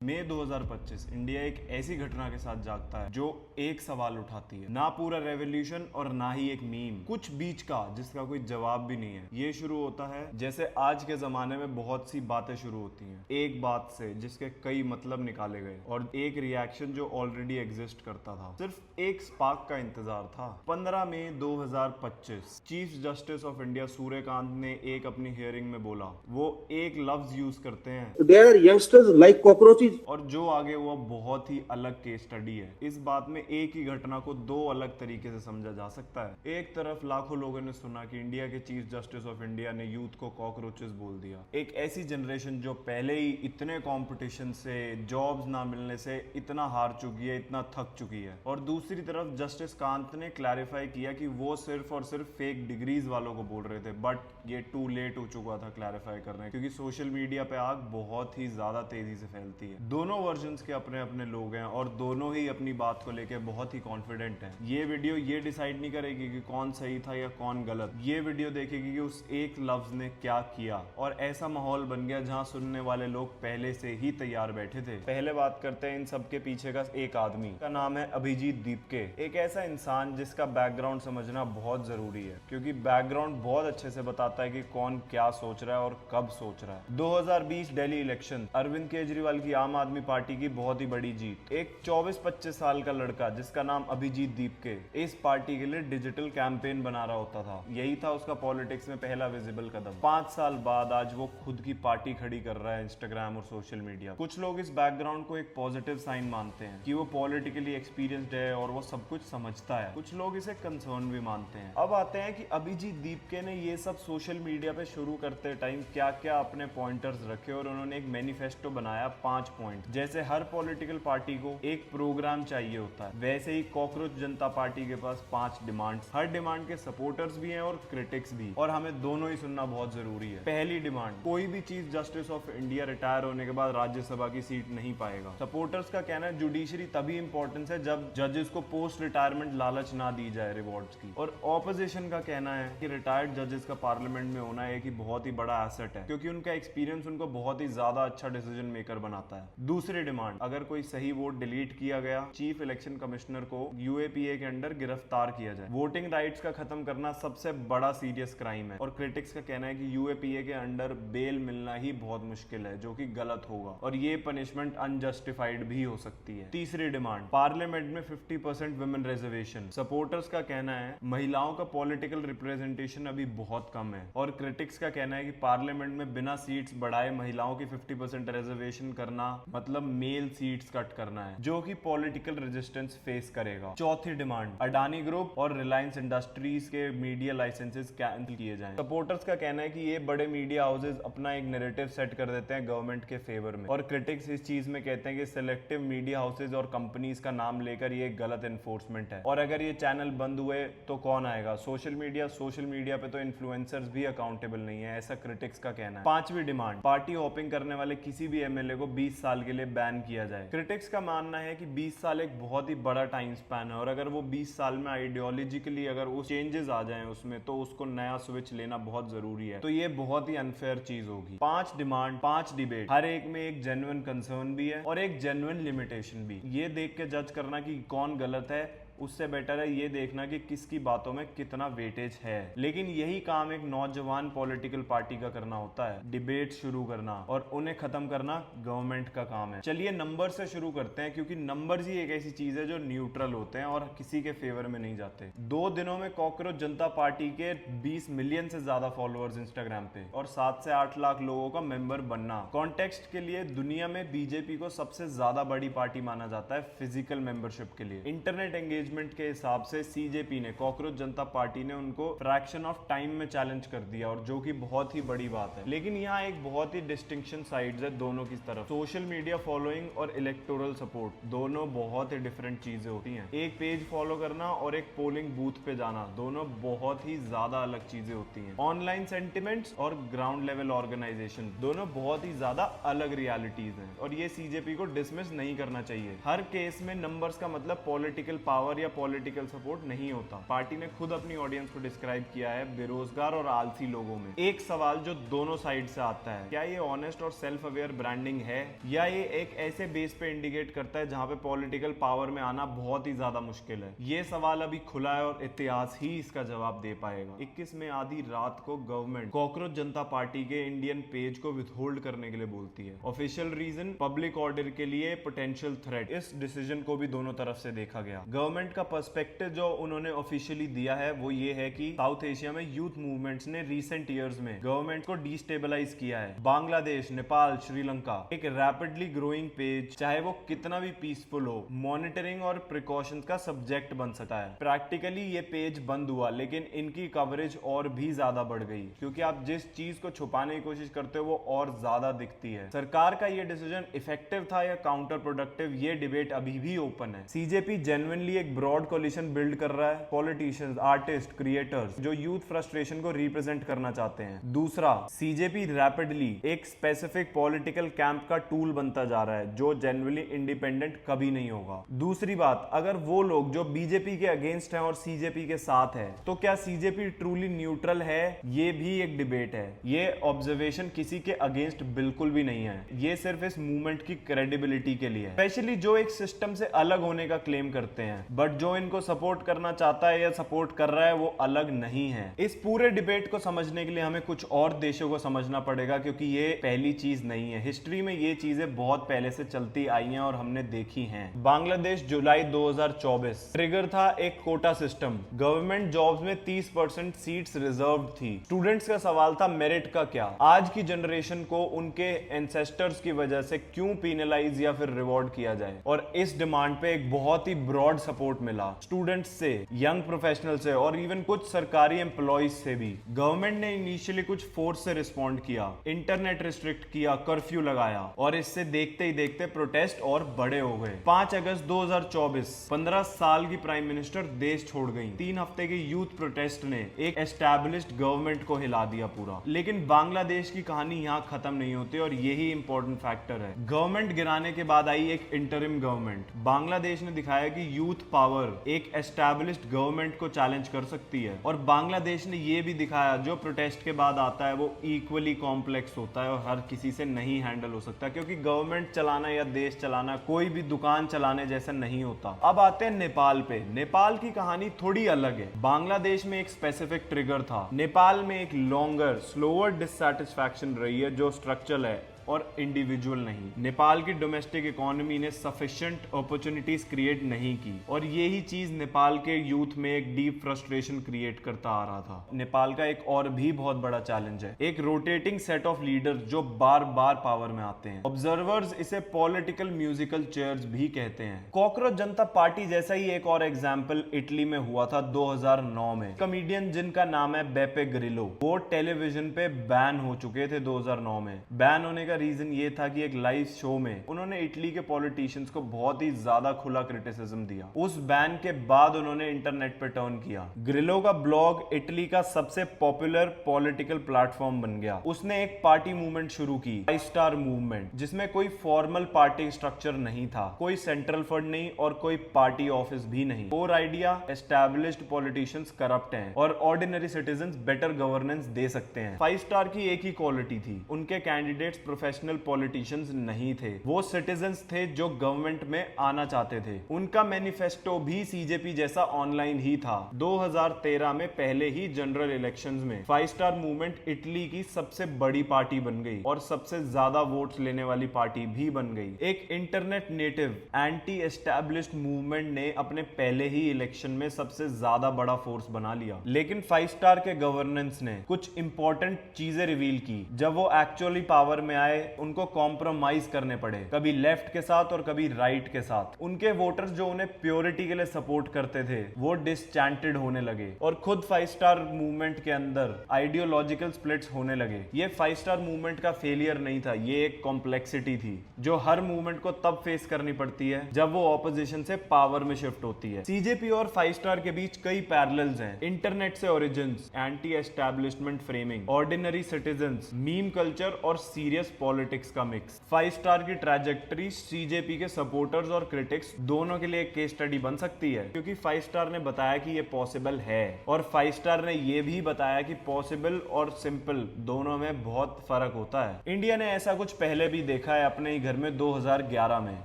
मई 2025 India एक ऐसी घटना के साथ जागता है जो एक सवाल उठाती है, ना पूरा रेवोल्यूशन और ना ही एक मीम, कुछ बीच का जिसका कोई जवाब भी नहीं है। ये शुरू होता है जैसे आज के जमाने में बहुत सी बातें शुरू होती हैं, एक बात से जिसके कई मतलब निकाले गए और एक रिएक्शन जो ऑलरेडी एग्जिस्ट करता था। सिर्फ एक स्पार्क का इंतजार था। 15 मई 2025 chief justice of India Suryakant ने एक अपनी हियरिंग में बोला, वो एक लफ्ज यूज करते हैं, They are youngsters like cockroaches. और जो आगे हुआ बहुत ही अलग केस स्टडी है। इस बात में एक ही घटना को दो अलग तरीके से समझा जा सकता है। एक तरफ लाखों लोगों ने सुना कि इंडिया के चीफ जस्टिस ऑफ इंडिया ने यूथ को कॉकरोचेस बोल दिया, एक ऐसी जनरेशन जो पहले ही इतने कंपटीशन से, जॉब्स ना मिलने से इतना हार चुकी है, इतना थक चुकी है। और दूसरी तरफ जस्टिस कांत ने क्लैरिफाई किया कि वो सिर्फ और सिर्फ फेक डिग्रीज वालों को बोल रहे थे, बट ये टू लेट हो चुका था क्लैरिफाई करने, क्योंकि सोशल मीडिया पे आग बहुत ही ज्यादा तेजी से फैलती है। दोनों वर्जन्स के अपने अपने लोग हैं और दोनों ही अपनी बात को लेके बहुत ही कॉन्फिडेंट हैं। ये वीडियो ये डिसाइड नहीं करेगी कि कौन सही था या कौन गलत, ये वीडियो देखेगी कि उस एक लफ्ज ने क्या किया। और ऐसा माहौल बन गया जहां सुनने वाले लोग पहले से ही तैयार बैठे थे। पहले बात करते हैं इन सबके पीछे का एक आदमी, का नाम है अभिजीत दीपके। एक ऐसा इंसान जिसका बैकग्राउंड समझना बहुत जरूरी है, क्योंकि बैकग्राउंड बहुत अच्छे से बताता है कि कौन क्या सोच रहा है और कब सोच रहा है। 2020 दिल्ली इलेक्शन, अरविंद केजरीवाल की आम आदमी पार्टी की बहुत ही बड़ी जीत। एक 24-25 साल का लड़का जिसका नाम अभिजीत दीपके इस पार्टी के लिए डिजिटल कैंपेन बना रहा होता था। यही था उसका पॉलिटिक्स में पहला विजिबल कदम। 5 साल बाद आज वो खुद की पार्टी खड़ी कर रहा है इंस्टाग्राम और सोशल मीडिया। कुछ लोग इस बैकग्राउंड को एक पॉजिटिव साइन मानते हैं कि वो पॉलिटिकली एक्सपीरियंस्ड है और वो सब कुछ समझता है। कुछ लोग इसे कंसर्न भी मानते हैं। अब आते हैं कि अभिजीत दीपके ने ये सब सोशल मीडिया पे शुरू करते टाइम क्या क्या अपने पॉइंटर्स रखे और उन्होंने एक मैनिफेस्टो बनाया 5 पॉइंट। जैसे हर पॉलिटिकल पार्टी को एक प्रोग्राम चाहिए होता है, वैसे ही कॉकरोच जनता पार्टी के पास 5 डिमांड्स। हर डिमांड के सपोर्टर्स भी हैं और क्रिटिक्स भी, और हमें दोनों ही सुनना बहुत जरूरी है। पहली डिमांड, कोई भी chief justice of India retire होने के बाद राज्यसभा की सीट नहीं पाएगा। सपोर्टर्स का कहना है जुडिशरी तभी इंपॉर्टेंस है जब जजेस को पोस्ट रिटायरमेंट लालच ना दी जाए रिवॉर्ड्स की। और ऑपोजिशन का कहना है कि रिटायर्ड जजेस का पार्लियामेंट में होना एक ही बहुत ही बड़ा एसेट है, क्योंकि उनका एक्सपीरियंस उनको बहुत ही ज्यादा अच्छा डिसीजन मेकर बनाता है। दूसरी डिमांड, अगर कोई सही वोट डिलीट किया गया, चीफ इलेक्शन कमिश्नर को यूएपीए के अंडर गिरफ्तार किया जाए। वोटिंग राइट्स का खत्म करना सबसे बड़ा सीरियस क्राइम है, और क्रिटिक्स का कहना है कि यूएपीए के अंडर बेल मिलना ही बहुत मुश्किल है, जो कि गलत होगा और ये पनिशमेंट अनजस्टिफाइड भी हो सकती है। तीसरी डिमांड, पार्लियामेंट में 50% वुमेन रिजर्वेशन। सपोर्टर्स का कहना है महिलाओं का पॉलिटिकल रिप्रेजेंटेशन अभी बहुत कम है, और क्रिटिक्स का कहना है कि पार्लियामेंट में बिना सीट्स बढ़ाए महिलाओं की 50% रिजर्वेशन करना मतलब मेल सीट्स कट करना है, जो कि पॉलिटिकल रेजिस्टेंस फेस करेगा। चौथी डिमांड, अडानी ग्रुप और रिलायंस इंडस्ट्रीज के मीडिया लाइसेंसेस कैंसिल किए जाएं। सपोर्टर्स का कहना है कि ये बड़े मीडिया हाउसेस अपना एक नैरेटिव सेट कर देते हैं गवर्नमेंट के फेवर में, और क्रिटिक्स इस चीज में कहते हैं कि सिलेक्टिव मीडिया हाउसेस और कंपनीज का नाम लेकर ये गलत एनफोर्समेंट है, और अगर ये चैनल बंद हुए तो कौन आएगा? सोशल मीडिया पे तो इन्फ्लुएंसर्स भी अकाउंटेबल नहीं है, ऐसा क्रिटिक्स का कहना है। पांचवी डिमांड, पार्टी हॉपिंग करने वाले किसी भी एमएलए को 20 साल के लिए बैन किया जाए। क्रिटिक्स का मानना है कि 20 साल एक बहुत ही बड़ा टाइम स्पैन है, और अगर वो 20 साल में आइडियोलॉजिकली अगर उस चेंजेस आ जाएं उसमें, तो उसको नया स्विच लेना बहुत जरूरी है। तो ये बहुत ही अनफेयर चीज होगी। 5 डिमांड, 5 डिबेट, हर एक में एक जेन्युइन कंसर्न भी है और एक जेन्युइन लिमिटेशन भी। ये देख के जज करना कि कौन गलत है, उससे बेटर है ये देखना कि किसकी बातों में कितना वेटेज है। लेकिन यही काम एक नौजवान पॉलिटिकल पार्टी का करना होता है, डिबेट शुरू करना, और उन्हें खत्म करना गवर्नमेंट का काम है। चलिए नंबर से शुरू करते हैं, क्योंकि नंबर्स ही एक ऐसी चीज है जो न्यूट्रल होते हैं और किसी के फेवर में नहीं जाते। 2 दिनों में कॉकरोच जनता पार्टी के 20 मिलियन से ज्यादा फॉलोअर्स इंस्टाग्राम पे, और 7 से 8 लाख लोगों का मेंबर बनना। कॉन्टेक्स्ट के लिए दुनिया में बीजेपी को सबसे ज्यादा बड़ी पार्टी माना जाता है फिजिकल मेंबरशिप के लिए। इंटरनेट एंगेजमेंट के हिसाब से सीजेपी ने, कॉकरोच जनता पार्टी ने उनको फ्रैक्शन ऑफ टाइम में चैलेंज कर दिया, और जो कि बहुत ही बड़ी बात है। लेकिन यहाँ एक बहुत ही डिस्टिंक्शन साइड्स है दोनों की तरफ। सोशल मीडिया फॉलोइंग और इलेक्टोरल सपोर्ट दोनों बहुत ही डिफरेंट चीजें होती हैं। एक पेज फॉलो करना और एक पोलिंग बूथ पे जाना दोनों बहुत ही ज्यादा अलग चीजें होती हैं। ऑनलाइन सेंटिमेंट्स और ग्राउंड लेवल ऑर्गेनाइजेशन दोनों बहुत ही ज्यादा अलग रियलिटीज हैं, और ये सीजेपी को डिसमिस नहीं करना चाहिए। हर केस में नंबर्स का मतलब पॉलिटिकल पावर पावर या पॉलिटिकल सपोर्ट नहीं होता। पार्टी ने खुद अपनी ऑडियंस को डिस्क्राइब किया है बेरोजगार और आलसी लोगों में। एक सवाल जो दोनों साइड से आता है, क्या ये ऑनेस्ट और सेल्फ अवेयर ब्रांडिंग है या ये एक ऐसे बेस पे इंडिकेट करता है जहां पे पॉलिटिकल पावर में आना बहुत ही ज्यादा मुश्किल है? ये सवाल अभी खुला है और इतिहास ही इसका जवाब दे पाएगा। 21 में आधी रात को गवर्नमेंट कॉकरोच जनता पार्टी के इंडियन पेज को विथहोल्ड करने के लिए बोलती है। ऑफिशियल रीजन पब्लिक ऑर्डर के लिए पोटेंशियल थ्रेट। इस डिसीजन को भी दोनों तरफ से देखा गया। गवर्नमेंट का पर्सपेक्टिव जो उन्होंने ऑफिशियली दिया है वो ये है कि साउथ एशिया में यूथ मूवमेंट्स ने रिसेंट ईयर्स में गवर्नमेंट को डिस्टेबलाइज किया है। बांग्लादेश, नेपाल, श्रीलंका एक रैपिडली ग्रोइंग पेज, चाहे वो कितना भी पीसफुल हो, मॉनिटरिंग और प्रिकॉशंस का सब्जेक्ट बन सकता है। प्रैक्टिकली ये पेज बंद हुआ, लेकिन इनकी कवरेज और भी ज्यादा बढ़ गई क्योंकि आप जिस चीज को छुपाने की कोशिश करते हो वो और ज्यादा दिखती है। सरकार का ये डिसीजन इफेक्टिव था या काउंटर प्रोडक्टिव, ये डिबेट अभी भी ओपन है। सीजेपी जेन्युइनली एक ब्रॉड कोलिशन बिल्ड कर रहा है, पॉलिटिशियंस, आर्टिस्ट, क्रिएटर्स जो यूथ फ्रस्ट्रेशन को रिप्रेजेंट करना चाहते हैं। दूसरा, सीजेपी रैपिडली एक स्पेसिफिक पॉलिटिकल कैंप का टूल बनता जा रहा है जो जेन्युइनली इंडिपेंडेंट कभी नहीं होगा। दूसरी बात, अगर वो लोग जो बीजेपी के अगेंस्ट हैं और सीजेपी के साथ है, तो क्या सीजेपी ट्रूली न्यूट्रल है? ये भी एक डिबेट है। ये ऑब्जर्वेशन किसी के अगेंस्ट बिल्कुल भी नहीं है, ये सिर्फ इस मूवमेंट की क्रेडिबिलिटी के लिए है, स्पेशली जो एक सिस्टम से अलग होने का क्लेम करते हैं, बट जो इनको सपोर्ट करना चाहता है या सपोर्ट कर रहा है वो अलग नहीं है। इस पूरे डिबेट को समझने के लिए हमें कुछ और देशों को समझना पड़ेगा क्योंकि ये पहली चीज नहीं है। हिस्ट्री में ये चीजें बहुत पहले से चलती आई हैं और हमने देखी हैं। बांग्लादेश जुलाई 2024 ट्रिगर था एक कोटा सिस्टम। गवर्नमेंट जॉब्स में 30% सीट्स रिजर्व्ड थी। स्टूडेंट्स का सवाल था मेरिट का क्या? आज की जनरेशन को उनके एंसेस्टर्स की वजह से क्यों पीनलाइज या फिर रिवॉर्ड किया जाए? और इस डिमांड पे एक बहुत ही ब्रॉड सपोर्ट मिला स्टूडेंट्स से, यंग प्रोफेशनल से और इवन कुछ सरकारी एम्प्लॉइज से भी। गवर्नमेंट ने इनिशियली कुछ फोर्स से रिस्पॉन्ड किया, इंटरनेट रिस्ट्रिक्ट किया, कर्फ्यू लगाया और इससे देखते ही देखते प्रोटेस्ट और बड़े हो गए। 5 अगस्त 2024 15 साल की प्राइम मिनिस्टर देश छोड़ गई। 3 हफ्ते के यूथ प्रोटेस्ट ने एक एस्टैब्लिश्ड गवर्नमेंट को हिला दिया पूरा। लेकिन बांग्लादेश की कहानी यहाँ खत्म नहीं होती और यही इंपॉर्टेंट फैक्टर है। गवर्नमेंट गिराने के बाद आई एक इंटरिम गवर्नमेंट। बांग्लादेश ने दिखाया कि यूथ पावर एक एस्टैब्लिश्ड गवर्नमेंट को चैलेंज कर सकती है और बांग्लादेश ने यह भी दिखाया जो प्रोटेस्ट के बाद आता है वो इक्वली कॉम्प्लेक्स होता है और हर किसी से नहीं हैंडल हो सकता क्योंकि गवर्नमेंट चलाना या देश चलाना कोई भी दुकान चलाने जैसा नहीं होता। अब आते हैं नेपाल पे। नेपाल की कहानी थोड़ी अलग है। बांग्लादेश में एक स्पेसिफिक ट्रिगर था, नेपाल में एक लॉन्गर स्लोअर डिससैटिस्फैक्शन रही है जो स्ट्रक्चरल है और इंडिविजुअल नहीं। नेपाल की डोमेस्टिक इकोनॉमी ने सफिशिएंट अपॉर्चुनिटीज क्रिएट नहीं की और यही चीज नेपाल के यूथ में एक डीप फ्रस्ट्रेशन क्रिएट करता आ रहा था। नेपाल का एक और भी बहुत बड़ा चैलेंज है, एक रोटेटिंग सेट ऑफ लीडर्स जो बार बार पावर में आते हैं। ऑब्जर्वर्स इसे पॉलिटिकल म्यूजिकल चेयर्स भी कहते हैं। कॉकरोच जनता पार्टी जैसा ही एक और एग्जाम्पल इटली में हुआ था 2009 में। कॉमेडियन जिनका नाम है बेपे ग्रिलो, वो टेलीविजन पे बैन हो चुके थे 2009 में। बैन होने का रीजन ये था कि एक लाइव शो में उन्होंने इटली के पॉलिटिशियंस को बहुत ही ज्यादा खुला क्रिटिसिज्म दिया। उस बैन के बाद उन्होंने इंटरनेट पे टर्न किया। ग्रिलो का ब्लॉग इटली का सबसे पॉपुलर पॉलिटिकल प्लेटफॉर्म बन गया। उसने एक पार्टी मूवमेंट शुरू की, 5 स्टार मूवमेंट, जिसमें कोई फॉर्मल पार्टी स्ट्रक्चर नहीं था, कोई सेंट्रल फंड नहीं और कोई पार्टी ऑफिस भी नहीं। Core idea, established politicians corrupt हैं और ऑर्डिनरी सिटीजंस बेटर गवर्नेंस दे सकते हैं। 5 स्टार की एक ही क्वालिटी थी, उनके कैंडिडेट्स प्रोफेशनल पॉलिटिशियंस नहीं थे, वो सिटीजंस थे जो गवर्नमेंट में आना चाहते थे। उनका मैनिफेस्टो भी सीजेपी जैसा ऑनलाइन ही था। 2013 में पहले ही जनरल इलेक्शंस में 5 स्टार मूवमेंट इटली की सबसे बड़ी पार्टी बन गई और सबसे ज्यादा वोट्स लेने वाली पार्टी भी बन गई। एक internet native anti established movement ने अपने पहले ही इलेक्शन में सबसे ज्यादा बड़ा फोर्स बना लिया। लेकिन 5 स्टार के गवर्नेंस ने कुछ इंपॉर्टेंट चीजें रिवील की। जब वो एक्चुअली पावर में आए उनको कॉम्प्रोमाइज करने पड़े, कभी लेफ्ट के साथ और कभी राइट के साथ। उनके वोटर्स जो उन्हें प्योरिटी के लिए सपोर्ट करते थे वो डिसचैंटेड होने लगे और खुद 5 स्टार मूवमेंट के अंदर आइडियोलॉजिकल स्प्लिट्स होने लगे। ये 5 स्टार मूवमेंट का फेलियर नहीं था, ये एक कॉम्प्लेक्सिटी थी जो हर मूवमेंट को तब फेस करनी पड़ती है जब वो ऑपोजिशन से पावर में शिफ्ट होती है। सीजेपी और 5 स्टार के बीच कई पैरेलल्स हैं। इंटरनेट से origins, anti establishment framing, ordinary citizens, meme culture और सीरियस पॉलिटिक्स का मिक्स। 5 स्टार की ट्रैजेक्टरी सीजेपी के सपोर्टर्स और क्रिटिक्स दोनों के लिए एक केस स्टडी बन सकती है, क्योंकि 5 स्टार ने बताया कि ये पॉसिबल है और 5 स्टार ने ये भी बताया कि पॉसिबल और सिंपल दोनों में बहुत फर्क होता है। इंडिया ने ऐसा कुछ पहले भी देखा है अपने ही घर में 2011 में।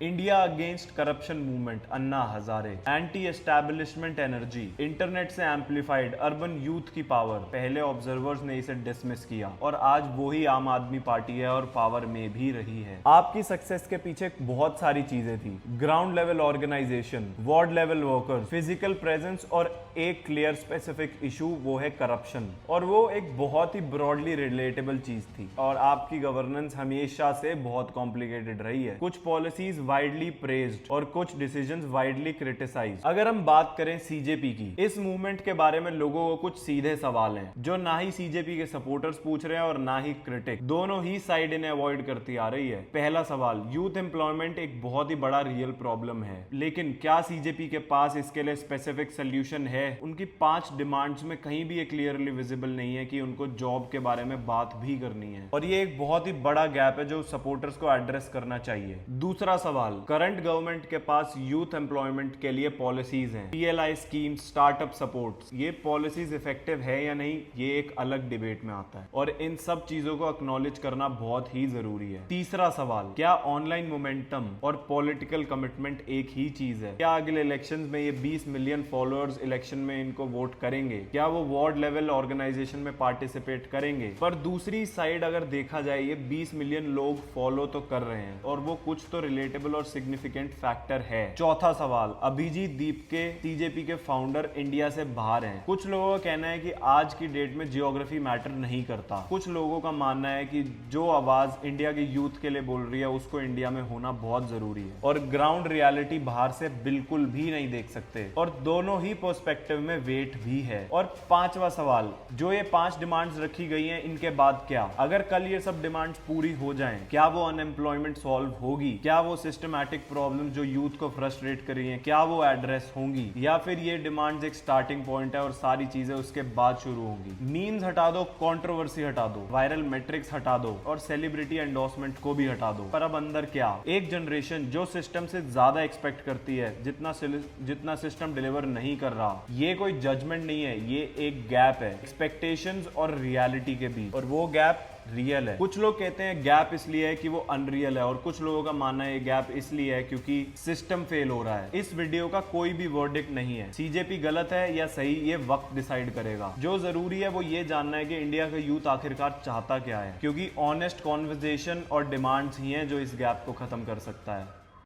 India against corruption movement, Anna Hazare, anti establishment energy, internet से एम्पलीफाइड, अर्बन यूथ की पावर। पहले ऑब्जर्वर्स ने इसे डिसमिस किया और आज वो ही आम आदमी पार्टी है और पावर में भी रही है। आपकी सक्सेस के पीछे बहुत सारी चीजें थी, ground level organization, ward level workers, physical presence और एक क्लियर स्पेसिफिक इशू, वो है करप्शन। और वो एक बहुत ही ब्रॉडली रिलेटेबल चीज थी। और आपकी गवर्नेंस हमेशा से बहुत कॉम्प्लिकेटेड रही है। कुछ पॉलिसीज वाइडली प्रेज्ड और कुछ डिसीजंस वाइडली क्रिटिसाइज्ड। अगर हम बात करें सीजेपी की, इस मूवमेंट के बारे में लोगों को कुछ सीधे सवाल हैं जो ना ही सीजेपी के सपोर्टर्स पूछ रहे हैं और ना ही क्रिटिक। दोनों ही साइड इन्हें अवॉइड करती आ रही है। पहला सवाल, यूथ एम्प्लॉयमेंट एक बहुत ही बड़ा रियल प्रॉब्लम है, लेकिन क्या सीजेपी के पास इसके लिए स्पेसिफिक सोल्यूशन है? उनकी 5 डिमांड्स में कहीं भी ये क्लियरली विजिबल नहीं है कि उनको जॉब के बारे में बात भी करनी है, और ये एक बहुत ही बड़ा गैप है जो सपोर्टर्स को एड्रेस करना चाहिए। दूसरा सवाल, करंट गवर्नमेंट के पास यूथ एम्प्लॉयमेंट के लिए पॉलिसीज हैं, पीएलआई स्कीम, स्टार्टअप सपोर्ट्स, ये पॉलिसीज इफेक्टिव है या नहीं, ये एक अलग डिबेट में आता है और इन सब चीजों को एक्नॉलेज करना बहुत ही जरूरी है। तीसरा सवाल, क्या ऑनलाइन मोमेंटम और पॉलिटिकल कमिटमेंट एक ही चीज है? क्या अगले इलेक्शंस में ये 20 मिलियन फॉलोअर्स इलेक्शन में इनको वोट करेंगे? क्या वो वार्ड लेवल ऑर्गेनाइजेशन में पार्टिसिपेट करेंगे? पर दूसरी साइड अगर देखा जाए, ये 20 मिलियन लोग फॉलो तो कर रहे हैं और वो कुछ तो रिलेटेबल और सिग्निफिकेंट फैक्टर है। चौथा सवाल, अभिजीत दीपके सीजेपी के फाउंडर इंडिया से बाहर हैं। कुछ लोगों का कहना है कि आज की डेट में जियोग्राफी मैटर नहीं करता। कुछ लोगों का मानना है कि जो आवाज इंडिया के यूथ के लिए बोल रही है उसको इंडिया में होना बहुत जरूरी है और ग्राउंड रियलिटी बाहर से बिल्कुल भी नहीं देख सकते, और दोनों ही पर्सपेक्टिव में वेट भी है। और पांचवा सवाल, जो ये 5 डिमांड्स रखी गई हैं, इनके बाद क्या? अगर कल ये सब डिमांड्स पूरी हो जाएं, क्या वो अनएम्प्लॉयमेंट सॉल्व होगी? क्या वो सिस्टमैटिक प्रॉब्लम जो यूथ को फ्रस्ट्रेट कर रही हैं, क्या वो एड्रेस होंगी? या फिर ये डिमांड्स एक स्टार्टिंग पॉइंट है और सारी चीजें उसके बाद शुरू होंगी? मीम्स हटा दो, कंट्रोवर्सी हटा दो, वायरल मैट्रिक्स हटा दो और सेलिब्रिटी एंडोर्समेंट को भी हटा दो, पर अब अंदर क्या? एक जनरेशन जो सिस्टम से ज्यादा एक्सपेक्ट करती है जितना सिस्टम डिलीवर नहीं कर रहा। ये कोई जजमेंट नहीं है, ये एक गैप है एक्सपेक्टेशंस और रियलिटी के बीच, और वो गैप रियल है। कुछ लोग कहते हैं गैप इसलिए है कि वो अनरियल है, और कुछ लोगों का मानना है ये गैप इसलिए है क्योंकि सिस्टम फेल हो रहा है। इस वीडियो का कोई भी वर्डिक्ट नहीं है, सीजेपी गलत है या सही, ये वक्त डिसाइड करेगा। जो जरूरी है वो ये जानना है कि इंडिया का यूथ आखिरकार चाहता क्या है, क्योंकि ऑनेस्ट कॉन्वर्सेशन और डिमांड्स ही हैं जो इस गैप को खत्म कर सकता है।